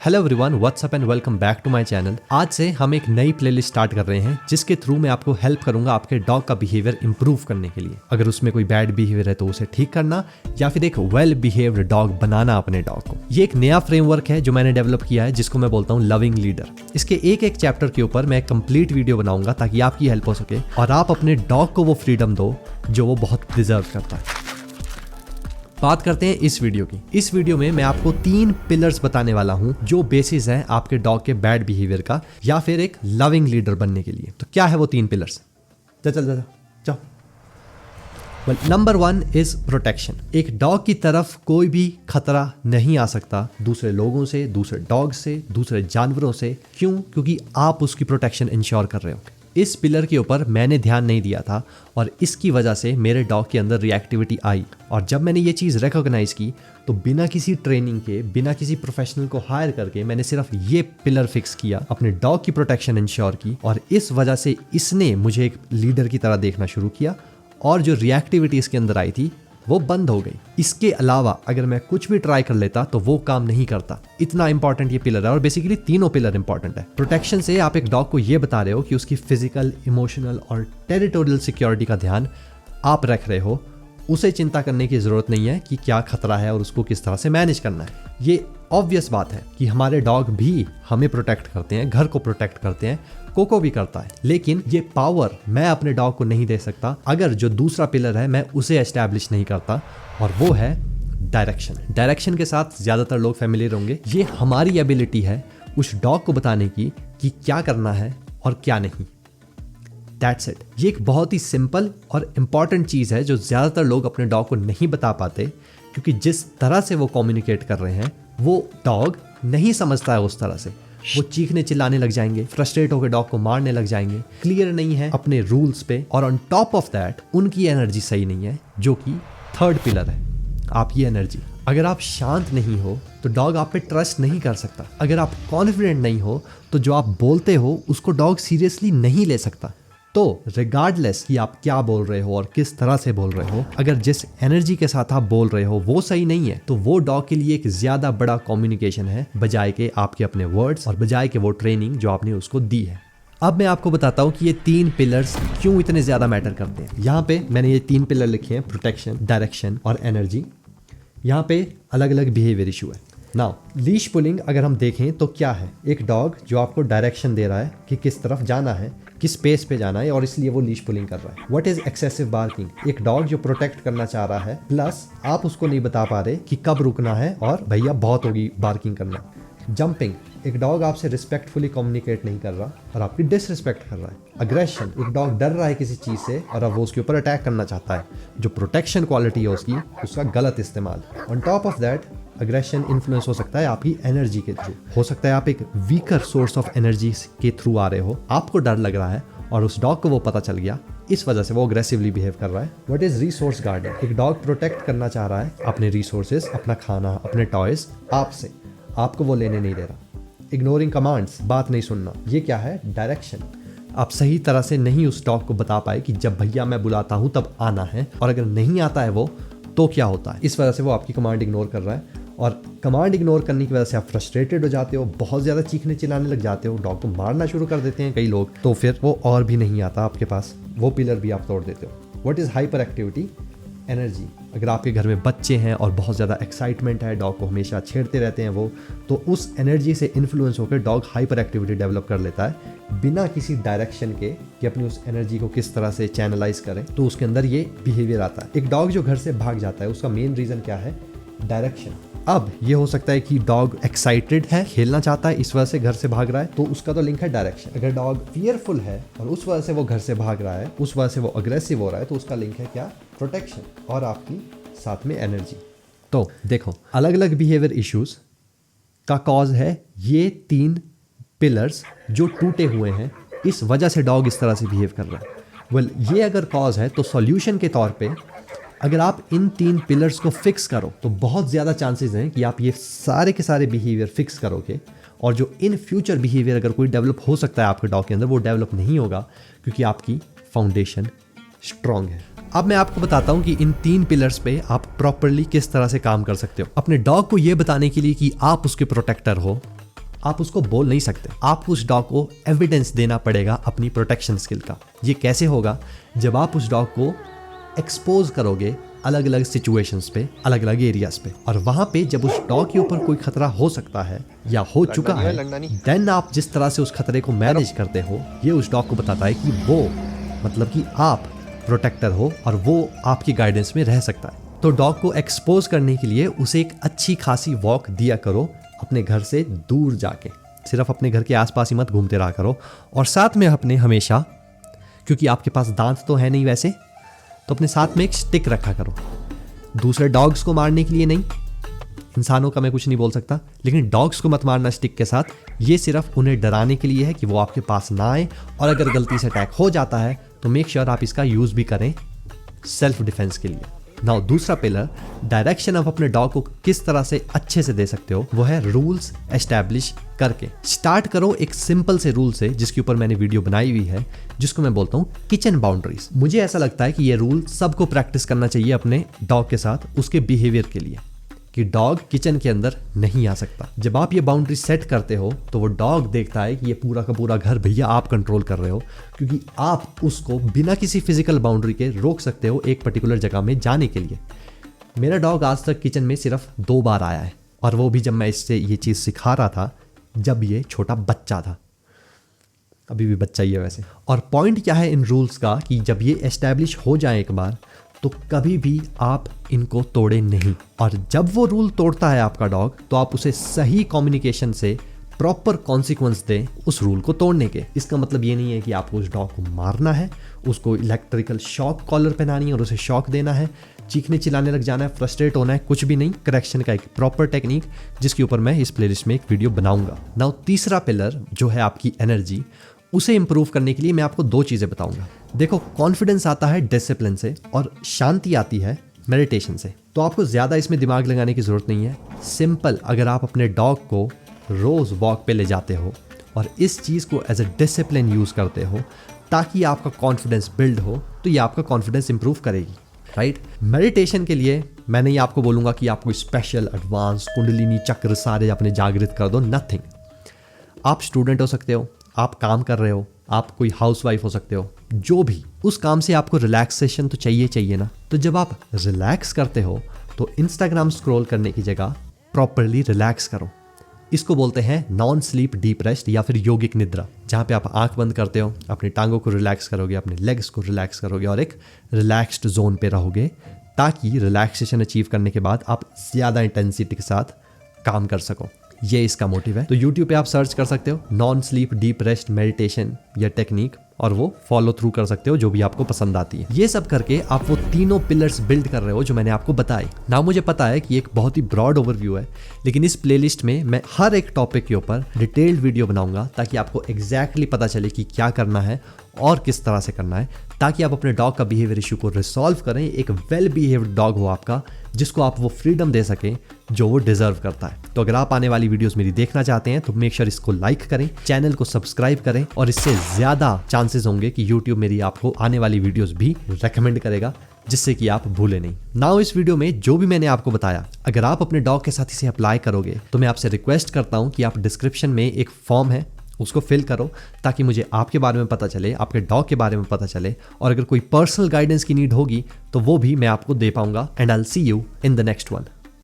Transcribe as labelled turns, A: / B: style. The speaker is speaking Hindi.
A: Hello everyone, what's up and welcome back to my channel. आज से हम एक नई प्लेलिस्ट स्टार्ट कर रहे हैं जिसके थ्रू मैं आपको हेल्प करूंगा आपके डॉग का बिहेवियर इंप्रूव करने के लिए। अगर उसमें कोई बैड बिहेवियर है तो उसे ठीक करना या फिर एक वेल बिहेव्ड डॉग बनाना अपने डॉग को। ये एक नया फ्रेमवर्क है जो मैंने डेवलप किया है जिसको मैं बोलता हूँ लविंग लीडर। इसके एक एक चैप्टर के ऊपर मैं कंप्लीट वीडियो बनाऊंगा ताकि आपकी हेल्प हो सके और आप अपने डॉग को वो फ्रीडम दो जो वो बहुत डिजर्व करता है। बात करते हैं इस वीडियो की। इस वीडियो में मैं आपको 3 पिलर्स बताने वाला हूं जो बेसिस है आपके डॉग के बैड बिहेवियर का या फिर एक लविंग लीडर बनने के लिए। तो क्या है वो 3 पिलर्स? चल नंबर 1 इज प्रोटेक्शन। एक डॉग की तरफ कोई भी खतरा नहीं आ सकता दूसरे लोगों से, दूसरे डॉग से, दूसरे जानवरों से। क्यों? क्योंकि आप उसकी प्रोटेक्शन इंश्योर कर रहे हो। इस पिलर के ऊपर मैंने ध्यान नहीं दिया था और इसकी वजह से मेरे डॉग के अंदर रिएक्टिविटी आई। और जब मैंने ये चीज़ रिकॉग्नाइज की तो बिना किसी ट्रेनिंग के, बिना किसी प्रोफेशनल को हायर करके मैंने सिर्फ ये पिलर फिक्स किया, अपने डॉग की प्रोटेक्शन इंश्योर की और इस वजह से इसने मुझे एक लीडर की तरह देखना शुरू किया और जो रिएक्टिविटी इसके अंदर आई थी वो बंद हो गई। इसके अलावा अगर मैं कुछ भी ट्राई कर लेता तो वो काम नहीं करता। इतना इंपॉर्टेंट ये पिलर है और बेसिकली तीनों पिलर इंपॉर्टेंट है। प्रोटेक्शन से आप एक डॉग को ये बता रहे हो कि उसकी फिजिकल, इमोशनल और टेरिटोरियल सिक्योरिटी का ध्यान आप रख रहे हो। उसे चिंता करने की जरूरत नहीं है कि क्या खतरा है और उसको किस तरह से मैनेज करना है। ये ऑब्वियस बात है कि हमारे डॉग भी हमें प्रोटेक्ट करते हैं, घर को प्रोटेक्ट करते हैं, कोको भी करता है। लेकिन ये पावर मैं अपने डॉग को नहीं दे सकता अगर जो दूसरा पिलर है मैं उसे एस्टैब्लिश नहीं करता और वो है डायरेक्शन। डायरेक्शन के साथ ज्यादातर लोग फैमिलियर होंगे। ये हमारी एबिलिटी है उस डॉग को बताने की कि क्या करना है और क्या नहीं। That's it. ये एक बहुत ही सिंपल और इम्पॉर्टेंट चीज़ है जो ज़्यादातर लोग अपने डॉग को नहीं बता पाते क्योंकि जिस तरह से वो कम्युनिकेट कर रहे हैं वो डॉग नहीं समझता है। उस तरह से वो चीखने चिल्लाने लग जाएंगे, फ्रस्ट्रेट होकर डॉग को मारने लग जाएंगे, क्लियर नहीं है अपने रूल्स पे और ऑन टॉप ऑफ दैट उनकी एनर्जी सही नहीं है जो कि थर्ड पिलर है आपकी एनर्जी। अगर आप शांत नहीं हो तो डॉग आप पे ट्रस्ट नहीं कर सकता। अगर आप कॉन्फिडेंट नहीं हो तो जो आप बोलते हो उसको डॉग सीरियसली नहीं ले सकता। तो रिगार्डलेस कि आप क्या बोल रहे हो और किस तरह से बोल रहे हो, अगर जिस एनर्जी के साथ आप बोल रहे हो वो सही नहीं है तो वो डॉग के लिए एक ज्यादा बड़ा कम्युनिकेशन है बजाय के आपके अपने वर्ड्स और बजाय के वो ट्रेनिंग जो आपने उसको दी है। अब मैं आपको बताता हूँ कि ये 3 पिलर्स क्यों इतने ज्यादा मैटर करते हैं। यहाँ पे मैंने ये 3 पिलर लिखे हैं, प्रोटेक्शन, डायरेक्शन और एनर्जी। यहाँ पे अलग अलग बिहेवियर इशू है। नाउ लीश पुलिंग अगर हम देखें तो क्या है? एक डॉग जो आपको डायरेक्शन दे रहा है कि किस तरफ जाना है, किस स्पेस पे जाना है और इसलिए वो लीश पुलिंग कर रहा है। What is excessive barking? एक डॉग जो प्रोटेक्ट करना चाह रहा है प्लस आप उसको नहीं बता पा रहे कि कब रुकना है और भैया बहुत होगी बार्किंग करना। जंपिंग, एक डॉग आपसे रिस्पेक्टफुली कम्युनिकेट नहीं कर रहा और आपकी डिसरिस्पेक्ट कर रहा है। अग्रेशन, एक डॉग डर रहा है किसी चीज से और अब वो उसके ऊपर अटैक करना चाहता है। जो प्रोटेक्शन क्वालिटी है उसकी, उसका गलत इस्तेमाल। On top of that aggression influence हो सकता है आपकी एनर्जी के थ्रू। हो सकता है आप एक वीकर सोर्स ऑफ एनर्जी के थ्रू आ रहे हो, आपको डर लग रहा है और उस डॉग को वो पता चल गया, इस वजह से वो अग्रेसिवली बिहेव कर रहा है। What is resource guarding? एक डॉग प्रोटेक्ट करना चाह रहा है अपने रिसोर्सेज, अपना खाना, अपने टॉयज आपसे, आपको वो लेने नहीं दे रहा। इग्नोरिंग कमांड्स, बात नहीं सुनना, ये क्या है? डायरेक्शन। आप सही तरह से नहीं उस डॉग को बता पाए कि जब भैया मैं बुलाता हूँ तब आना है और अगर नहीं आता है वो तो क्या होता है। इस वजह से वो आपकी कमांड इग्नोर कर रहा है और कमांड इग्नोर करने की वजह से आप फ्रस्ट्रेटेड हो जाते हो, बहुत ज़्यादा चीखने चिल्लाने लग जाते हो, डॉग को मारना शुरू कर देते हैं कई लोग, तो फिर वो और भी नहीं आता आपके पास, वो पिलर भी आप तोड़ देते हो। What is hyper activity? Energy. अगर आपके घर में बच्चे हैं और बहुत ज़्यादा एक्साइटमेंट है, डॉग को हमेशा छेड़ते रहते हैं वो, तो उस एनर्जी से इन्फ्लुएंस होकर डॉग हाइपर एक्टिविटी डेवलप कर लेता है बिना किसी डायरेक्शन के कि अपनी उस एनर्जी को किस तरह से चैनलाइज करें, तो उसके अंदर ये बिहेवियर आता है। एक डॉग जो घर से भाग जाता है उसका मेन रीज़न क्या है? डायरेक्शन। अब ये हो सकता है कि डॉग एक्साइटेड है, खेलना चाहता है, इस वजह से घर से भाग रहा है, तो उसका तो लिंक है डायरेक्शन। अगर डॉग फियरफुल है और उस वजह से वो घर से भाग रहा है, उस वजह से वो अग्रेसिव हो रहा है, तो उसका लिंक है क्या? प्रोटेक्शन और आपकी साथ में एनर्जी। तो देखो, अलग अलग बिहेवियर इश्यूज का कॉज है ये 3 पिलर्स जो टूटे हुए हैं, इस वजह से डॉग इस तरह से बिहेव कर रहा है। ये अगर कॉज है तो सॉल्यूशन के तौर पे अगर आप इन 3 पिलर्स को फिक्स करो तो बहुत ज़्यादा चांसेस हैं कि आप ये सारे के सारे बिहेवियर फिक्स करोगे और जो इन फ्यूचर बिहेवियर अगर कोई डेवलप हो सकता है आपके डॉग के अंदर, वो डेवलप नहीं होगा क्योंकि आपकी फाउंडेशन स्ट्रांग है। अब मैं आपको बताता हूँ कि इन 3 पिलर्स पे आप प्रॉपरली किस तरह से काम कर सकते हो। अपने डॉग को ये बताने के लिए कि आप उसके प्रोटेक्टर हो, आप उसको बोल नहीं सकते। आपको उस डॉग को एविडेंस देना पड़ेगा अपनी प्रोटेक्शन स्किल का। ये कैसे होगा? जब आप उस डॉग को एक्सपोज करोगे अलग अलग सिचुएशंस पे, अलग अलग एरियाज पे, और वहां पे जब उस डॉग के ऊपर कोई खतरा हो सकता है या हो चुका है, देन आप जिस तरह से उस खतरे को मैनेज करते हो, ये उस डॉग को बताता है कि वो मतलब कि आप प्रोटेक्टर हो और वो आपकी गाइडेंस में रह सकता है। तो डॉग को एक्सपोज करने के लिए उसे एक अच्छी खासी वॉक दिया करो अपने घर से दूर जाके। सिर्फ अपने घर के आसपास ही मत घूमते रहा करो, और साथ में अपने हमेशा, क्योंकि आपके पास दांत तो है नहीं वैसे, तो अपने साथ में एक स्टिक रखा करो। दूसरे डॉग्स को मारने के लिए नहीं, इंसानों का मैं कुछ नहीं बोल सकता, लेकिन डॉग्स को मत मारना स्टिक के साथ। ये सिर्फ उन्हें डराने के लिए है कि वो आपके पास ना आए, और अगर गलती से अटैक हो जाता है तो मेक श्योर आप इसका यूज भी करें सेल्फ डिफेंस के लिए। नाउ दूसरा पिलर, डायरेक्शन आप अपने डॉग को किस तरह से अच्छे से दे सकते हो, वो है रूल्स एस्टैब्लिश करके। स्टार्ट करो एक सिंपल से रूल से, जिसके ऊपर मैंने वीडियो बनाई हुई है, जिसको मैं बोलता हूँ किचन बाउंड्रीज। मुझे ऐसा लगता है कि ये रूल सबको प्रैक्टिस करना चाहिए अपने डॉग के साथ, उसके बिहेवियर के लिए, कि डॉग किचन के अंदर नहीं आ सकता। जब आप ये बाउंड्री सेट करते हो तो वो डॉग देखता है कि ये पूरा का पूरा घर भैया आप कंट्रोल कर रहे हो, क्योंकि आप उसको बिना किसी फिजिकल बाउंड्री के रोक सकते हो एक पर्टिकुलर जगह में जाने के लिए। मेरा डॉग आज तक किचन में सिर्फ 2 बार आया है, और वो भी जब मैं इससे ये चीज़ सिखा रहा था, जब ये छोटा बच्चा था। अभी भी बच्चा ही है वैसे। और पॉइंट क्या है इन रूल्स का, कि जब ये एस्टैब्लिश हो जाए एक बार, तो कभी भी आप इनको तोड़े नहीं। और जब वो रूल तोड़ता है आपका डॉग, तो आप उसे सही कम्युनिकेशन से प्रॉपर कॉन्सिक्वेंस दें उस रूल को तोड़ने के। इसका मतलब ये नहीं है कि आपको उस डॉग को मारना है, उसको इलेक्ट्रिकल शॉक कॉलर पहनानी है और उसे शॉक देना है, चीखने चिल्लाने लग जाना है, फ्रस्ट्रेट होना है, कुछ भी नहीं। करेक्शन का एक प्रॉपर टेक्निक, जिसके ऊपर मैं इस प्लेलिस्ट में एक वीडियो बनाऊंगा। नाउ तीसरा पिलर जो है आपकी एनर्जी, उसे इंप्रूव करने के लिए मैं आपको 2 चीज़ें बताऊंगा। देखो, कॉन्फिडेंस आता है डिसिप्लिन से, और शांति आती है मेडिटेशन से। तो आपको ज़्यादा इसमें दिमाग लगाने की ज़रूरत नहीं है। सिंपल, अगर आप अपने डॉग को रोज़ वॉक पे ले जाते हो और इस चीज़ को एज ए डिसिप्लिन यूज़ करते हो ताकि आपका कॉन्फिडेंस बिल्ड हो, तो ये आपका कॉन्फिडेंस इंप्रूव करेगी, राइट। मेडिटेशन के लिए मैं नहीं आपको बोलूँगा कि आपको स्पेशल एडवांस कुंडलिनी चक्र सारे अपने जागृत कर दो, नथिंग। आप स्टूडेंट हो सकते हो, आप काम कर रहे हो, आप कोई हाउसवाइफ हो सकते हो, जो भी, उस काम से आपको रिलैक्सेशन तो चाहिए ना। तो जब आप रिलैक्स करते हो तो इंस्टाग्राम स्क्रॉल करने की जगह प्रॉपरली रिलैक्स करो। इसको बोलते हैं नॉन स्लीप डीप रेस्ट या फिर योगिक निद्रा, जहाँ पे आप आंख बंद करते हो, अपनी टांगों को रिलैक्स करोगे, अपने लेग्स को रिलैक्स करोगे और एक रिलैक्स्ड जोन पे रहोगे, ताकि रिलैक्सेशन अचीव करने के बाद आप ज़्यादा इंटेंसिटी के साथ काम कर सको। ये इसका मोटिव है। तो YouTube पे आप सर्च कर सकते हो non sleep deep rest meditation या टेक्निक, और वो फॉलो थ्रू कर सकते हो जो भी आपको पसंद आती है। ये सब करके आप वो तीनों पिलर्स बिल्ड कर रहे हो जो मैंने आपको बताए ना। मुझे पता है कि एक बहुत ही ब्रॉड ओवरव्यू है, लेकिन इस प्लेलिस्ट में मैं हर एक टॉपिक के ऊपर डिटेल्ड वीडियो बनाऊंगा, ताकि आपको एग्जैक्टली पता चले कि क्या करना है और किस तरह से करना है, ताकि आप अपने डॉग का बिहेवियर इशू को रिसॉल्व करें। एक वेल बिहेव्ड डॉग हो आपका, जिसको आप वो फ्रीडम दे सकें जो वो डिजर्व करता है। तो अगर आप आने वाली वीडियोस मेरी देखना चाहते हैं तो मेक श्योर इसको लाइक करें, चैनल को सब्सक्राइब करें, और इससे ज़्यादा चांसेस होंगे कि YouTube मेरी आपको आने वाली वीडियोस भी रेकमेंड करेगा, जिससे कि आप भूले नहीं। नाउ इस वीडियो में जो भी मैंने आपको बताया, अगर आप अपने डॉग के साथ इसे अप्लाई करोगे तो मैं आपसे रिक्वेस्ट करता हूँ कि आप डिस्क्रिप्शन में एक फॉर्म है उसको फिल करो, ताकि मुझे आपके बारे में पता चले, आपके डॉग के बारे में पता चले, और अगर कोई पर्सनल गाइडेंस की नीड होगी तो वो भी मैं आपको दे पाऊंगा। And I will see you in the next one.